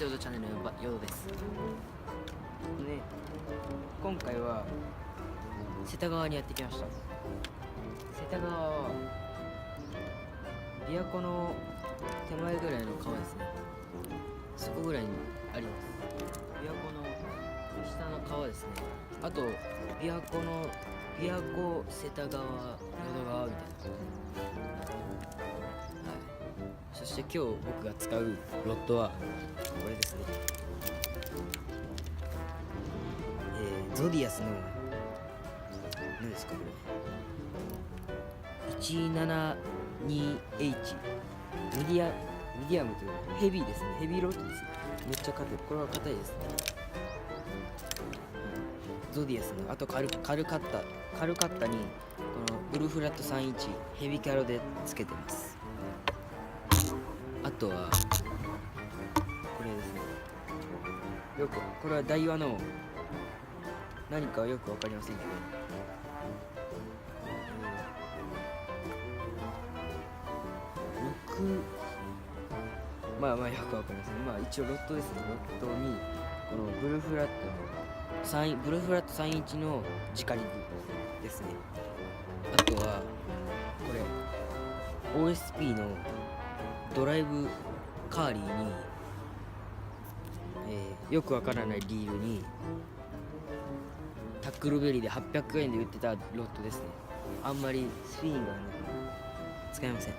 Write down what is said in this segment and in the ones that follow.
ヨドチャンネルのヨドです。ね、今回は世田川にやってきました。世田川は琵琶湖の手前ぐらいの川ですね。そこぐらいにあります。琵琶湖の下の川ですね。あと琵琶湖世田川淀川みたいな。そして今日僕が使うロッドはこれですね。ゾディアスの何ですかこれ 172H ミディアムというヘビーですね。ヘビーロッドです。めっちゃ硬い。これは硬いですね。ゾディアスのあとカルカッタにこのウルフラット31ヘビキャロでつけてます。あとはこれですね。これはダイワの何かはよくわかりませんけど、まあよくわかりません。一応ロッドですね。ロッドにこのブルフラット31の直リグですね。あとはこれ OSP のドライブカーリーに、よくわからないリールにタックルベリーで800円で売ってたロッドですね。あんまりスピンがない使えません。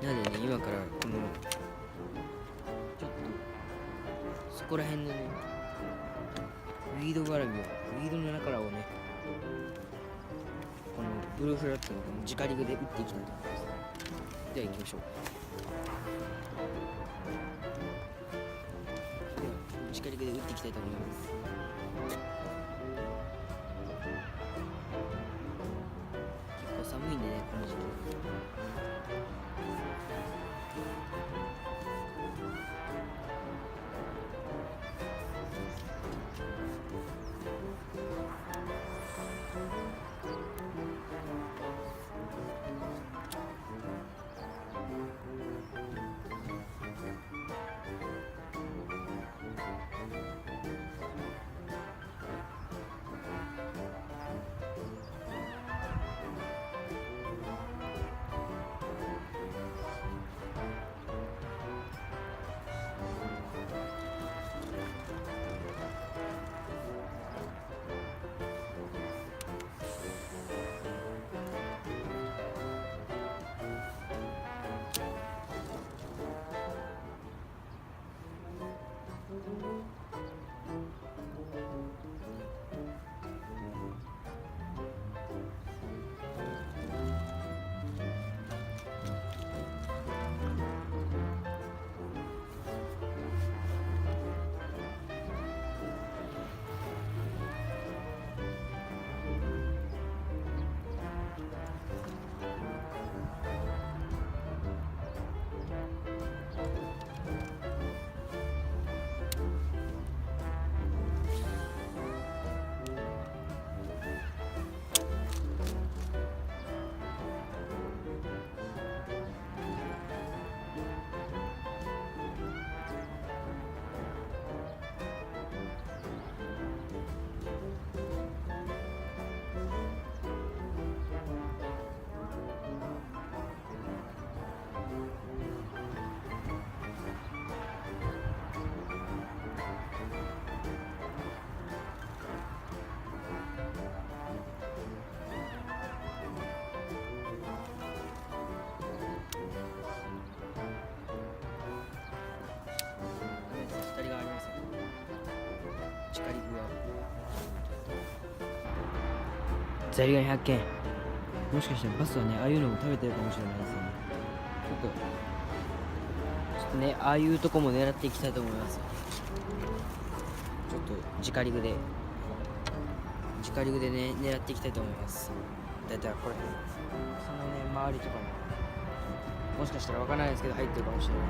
なのでね、今からこのちょっとそこら辺のねウィード絡みをウィードの中からをねこのブルーフラットの直リグで打っていきたいと思います。では行きましょう。直リグで打っていきたいと思います。結構寒いんでね、この時期。チカリグはザリガニ発見。もしかしてバスはね、ああいうのも食べてるかもしれないですよね。ちょっとね、ああいうとこも狙っていきたいと思います。ちょっと直リグでね、狙っていきたいと思います。だいたいこれそのね、周りとかもしかしたらわからないですけど入ってるかもしれない。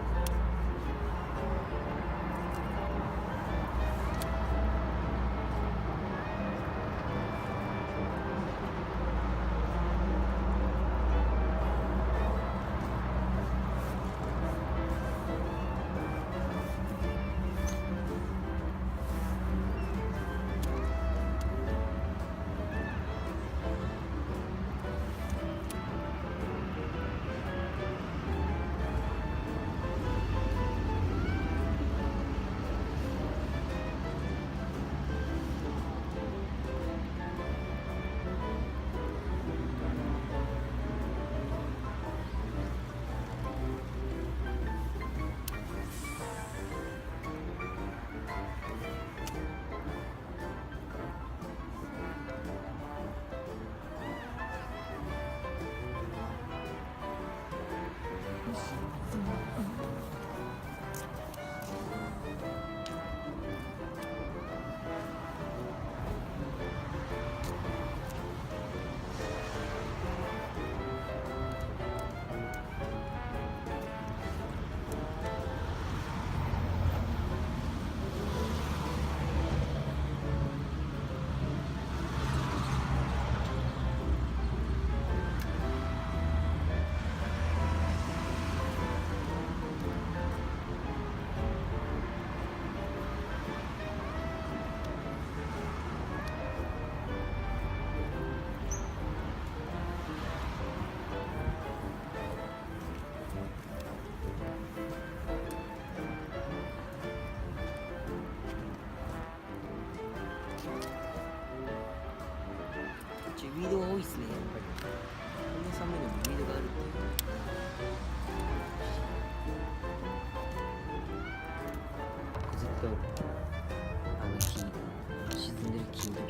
寒いのに水があるっていう。ずっと沈んでる木とか。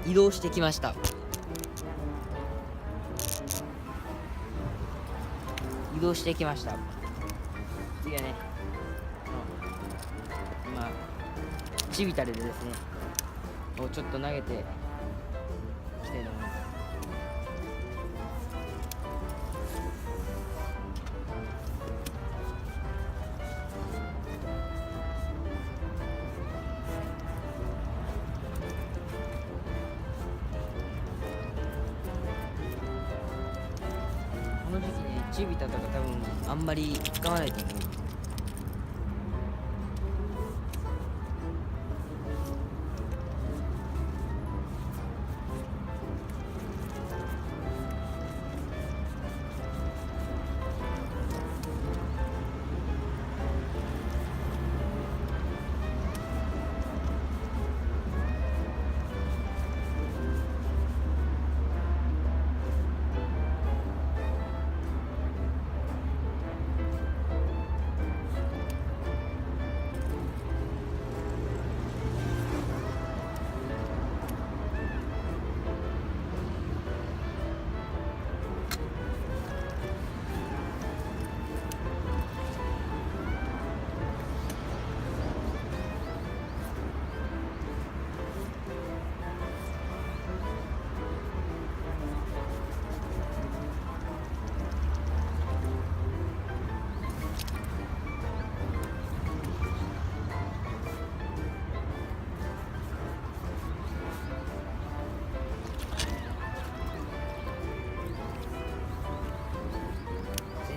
移動してきました。移動してきました。次はね、今チビタルでですねをちょっと投げていきたいと思います。この時期ね、チビタとか多分あんまり使わないと思う。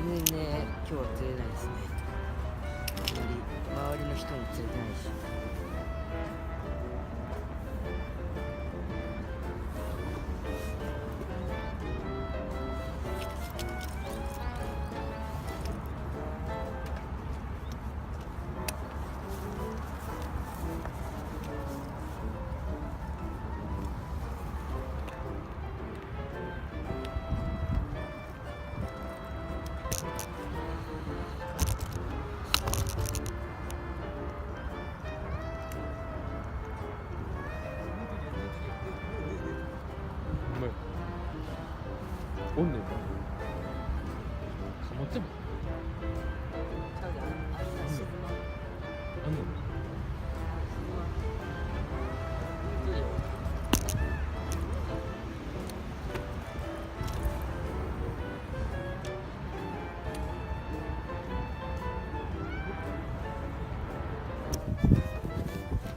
全然ね、今日は釣れないですね。あんまり周りの人も釣れてないし。おんねんか。持っても。あんの。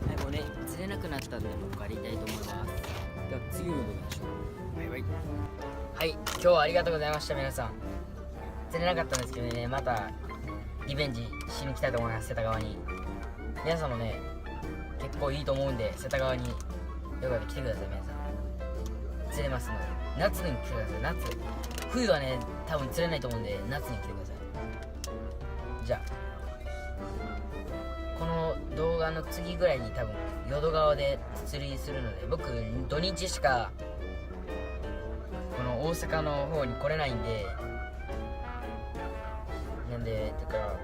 はい、もうね、釣れなくなったんで、もう借りたいと思います。では次の動画でしょう。バイバイ。はい、今日はありがとうございました、皆さん。釣れなかったんですけどね、またリベンジしに来たいと思います、瀬田川に。皆さんもね、結構いいと思うんで、瀬田川によかったら来てください、皆さん。釣れますので。夏に来てください。冬はね多分釣れないと思うんで夏に来てください。じゃあこの動画の次ぐらいに多分淀川で釣りするので、僕土日しかこの大阪の方に来れないんで、なんでだから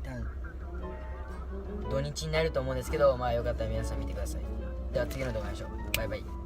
多分土日になると思うんですけど、まあよかったら皆さん見てください。では次の動画でしょう。バイバイ。